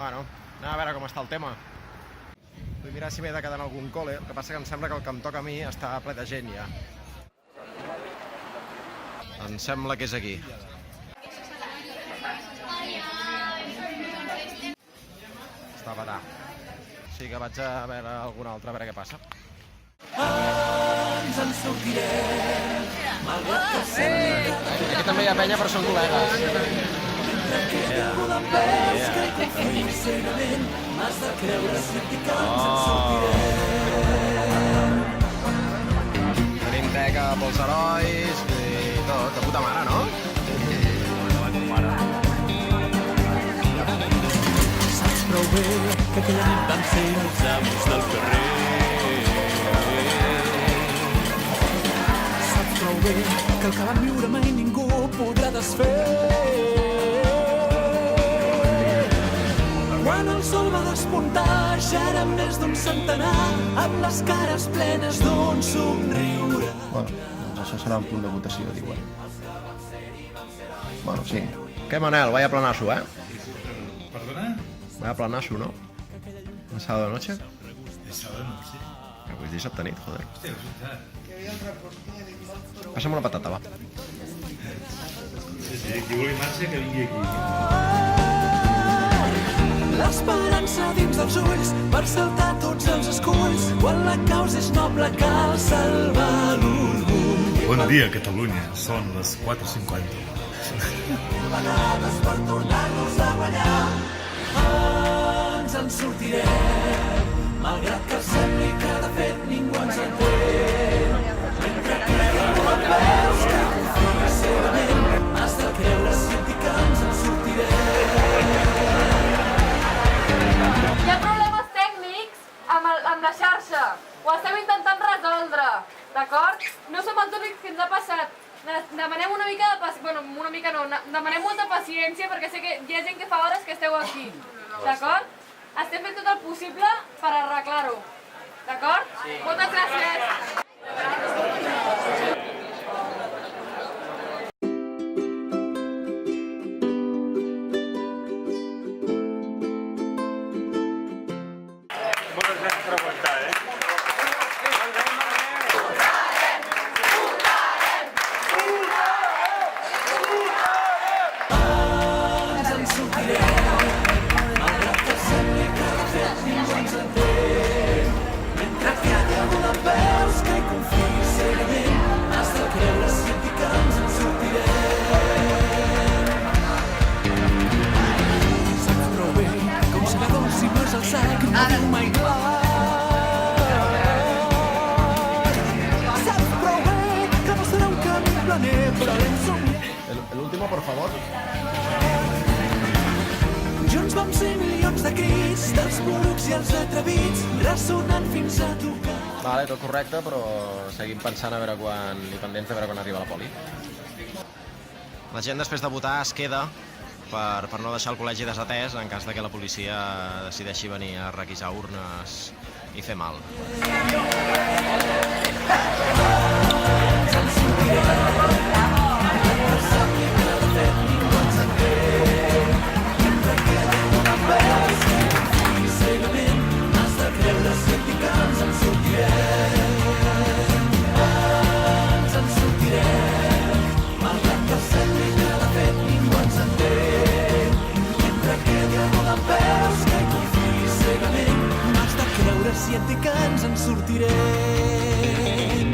Bueno, anem a veure com està el tema. Vull mirar si m'he de quedar en algun col·le, el que passa que em sembla que el que em toca a mi està ple de gent ja. Em sembla que és aquí. Està a petar. Sí que vaig a veure algun altre, a veure què passa. Ens en sortirem, malgrat que sembli que Aquí també hi ha penya, però són col·legues. sincerament m'has de creure si et dic que ens en sortirem. Tenim teca pels herois i tot, de puta mare, no? Saps prou bé que aquella nit van ser els amos del carrer. Saps prou bé que el que vam viure mai ningú podrà desfer. Quan el sol va despuntar ja érem més d'un centenar amb les cares plenes d'un somriure. Bueno, doncs això serà un punt de votació, diuen. Bueno, sí. Què, Manel? Vaya planazo, eh? ¿Perdona? Vaya planazo, ¿no? ¿El sábado de noche? El sábado no, sí. Avui és dissabte nit, joder. Hòstia, és veritat. Passa'm una patata, va. Sí, sí, qui vulgui marxa que vingui aquí. L'esperança dins dels ulls per saltar tots els esculls. Quan la causa és noble cal salvar l'orgull. Bon dia, Catalunya. Són les 4:50. Vegades per tornar-nos a guanyar ens en sortirem, malgrat que sembli que de fet ningú ens entén. Mentre creiem quan veus que confies cegament, has de creure si et dic que ens en sortirem. Hi ha problemes tècnics amb la xarxa. Ho estem intentant resoldre, d'acord? No som els únics que ens ha passat. Demanem una mica de paciència, bueno, una mica no, demanem molta paciència perquè sé que hi ha gent que fa hores que esteu aquí, d'acord? Estem fent tot el possible per arreglar-ho, d'acord? Sí. Moltes gràcies. Moltes gràcies per aguantar, eh? Ens en sortirem, malgrat que sembli que de fet ningú ens entén. Mentre creiem una veus que hi confiïs cegament, has de creure si et dic que ens en sortirem. Saps prou bé que un segador si no és el sac no diu mai clar. Saps prou bé que no serà un camí planer, però l'hem somiat. El último, por favor. Junts vam ser milions de crits, dels porucs i els atrevits, ressonant fins a tocar. Vale, tot correcte, però seguim pensant a veure quan, i pendents de veure quan arriba la poli. La gent després de votar es queda per no deixar el col·legi desatès en cas de que la policia decideixi venir a requisar urnes i fer mal. Has de creure si et dic que ens en sortirem. Ens en sortirem, malgrat que sembli que de fet ningú ens entén. Mentre quedi algú dempeus que hi confiïs cegament, has de creure si et dic que ens en sortirem.